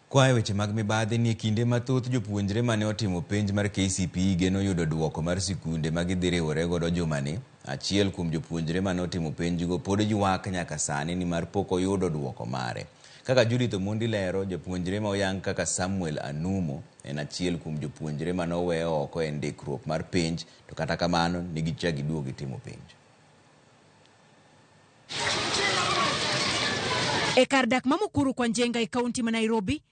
Kwae weche mag mibadhi ni kinde mathoth jopuonjre mane otimo penj mar KCPE geno yudo duoko mar sikunde magidhiriwore godo jumani. Achiel kuom jopuonjre mane otimo penjgo pod ywak nyaka sani ni mar pok oyudo duoko mare. Kaka Judith Omondi lero, jopuonjre ma oyang kaka Samuel Anumo en achiel kuom jopuonjre mane oweyo oko e ndikruok mar penj, to kata kamano negichako giduogo timo penj. E kar dak Mamukuru kwa Njenga e kaunti ma Nairobi,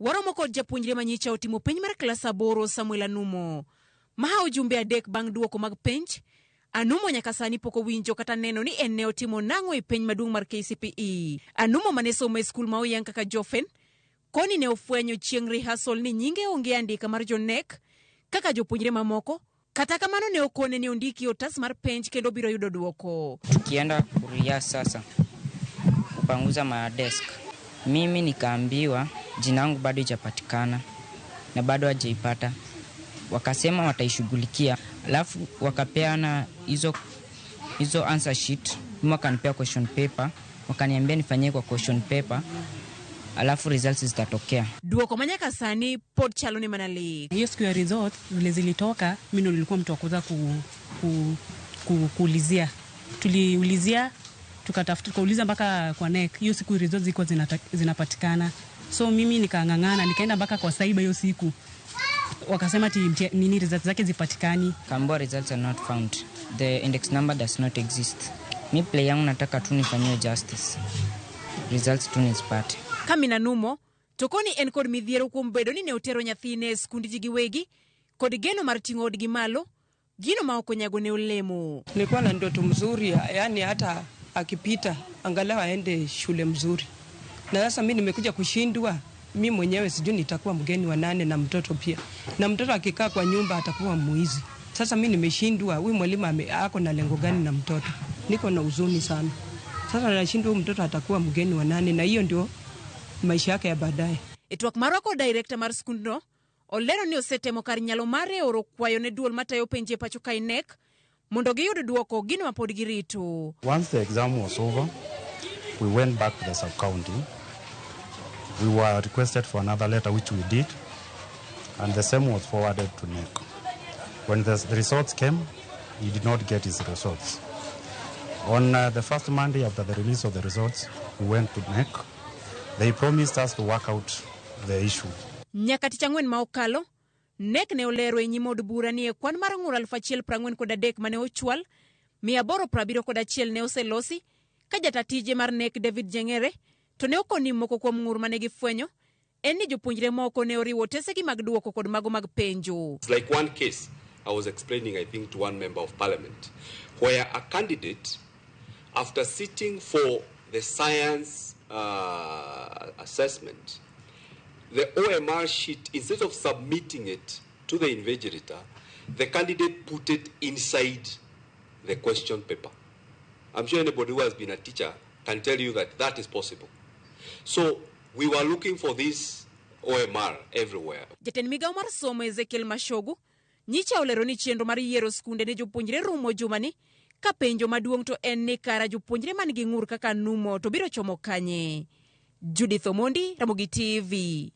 waromo kod japuonjre manyicha otimo penj mar klas 8 Samuel Anumo. Mahao jumbe adek bang' duoko mag penj, Anumo nyaka sani pok owinjo kata neno ni en ne otimo nang'o e penj maduong' mar KCPE. Anumo mane somo e skul ma oyang kaka Jofen, koni ne ofwenyo chieng' rehearsal ni nyinge onge andika mar jonek kaka jopuonjre mamoko. Kata kamano ne okone ni ondiki otas mar penj kendo biro yudo duoko. Tukienda kuria sasa kupanguza madesk, mimi nikaambiwa jina langu bado haijapatikana na bado hajaipata. Wakasema wataishughulikia, alafu wakapeana hizo answer sheet, wakanipea question paper, wakaniambia nifanyie kwa question paper, alafu results zitatokea. Duoko manyaka sani pod chalo ni manali. Hiyo siku ya result vile zilitoka, mimi nilikuwa mtu wa kwanza kuulizia. Tuliulizia, tukatafuta, tukauliza mpaka kwa NEC. Hiyo siku results ziko zinapatikana. So mimi nikangangana, nikaenda mpaka kwa cyber hiyo siku. Wakasema nini results zake zipatikani. Kambwa results are not found. The index number does not exist. Mi play yangu nataka tu nifanywe justice. Results tu nisipate. Kamina Numo, tokoni en kod midhiero kuom bedo ni ne otero nyathine skundi ji giwegi, kod geno mar ting'o odgi malo, gino ma ok onyago ne olemo. Nilikuwa na ndoto mzuri, yani hata akipita angalau aende shule mzuri. Na sasa mimi nimekuja kushindwa. Mimi mwenyewe sijui nitakuwa mgeni wa nane na mtoto pia. Na mtoto akikaa kwa nyumba atakuwa muizi. Sasa mimi nimeshindwa, huyu mwalimu ako na lengo gani na mtoto? Niko na huzuni sana. Sasa nashindwa huyu mtoto atakuwa mgeni wa nane, na hiyo ndio maisha yake ya baadaye. Etwak maroko director mar skundno olero ni osetemo kar nyalo mare oro kwayo ne duol matayo penje pacho ka NEC mondo giyud duoko gino ma pod girito. Once the exam was over, we went back to the sub-county. We were requested for another letter, which we did, and the same was forwarded to NEC. When the results came, he did not get his results. On the first Monday after the release of the results, we went to NEC. They promised us to work out the issue. Nyakati changwen ma okalo, NEC ne olero e nyim od bura ni e kwan mar ng'ur 1,043 mane ochwal, 871 ne oselosi, ka jatatije mar NEC David Jengere to ne okoni moko kuom ng'ur mane gifwenyo en ni jopuonjre moko ne oriwo tesegi mag duoko kod mago mag penjo. It's like one case I was explaining, I think, to one member of parliament, where a candidate, after sitting for the science assessment, the OMR sheet, instead of submitting it to the invigilator, the candidate put it inside the question paper. I'm sure anybody who has been a teacher can tell you that that is possible. So we were looking for this OMR everywhere. Jatend migao mar somo Ezekiel Machogu nyicha olero ni chenro mar yiero skunde ne jopuonjre rumo jumani, ka penjo maduong' to en ni kara jopuonjre man gi ng'ur kaka Numo to biro chomo kanye. Judith Omondi, Ramogi TV.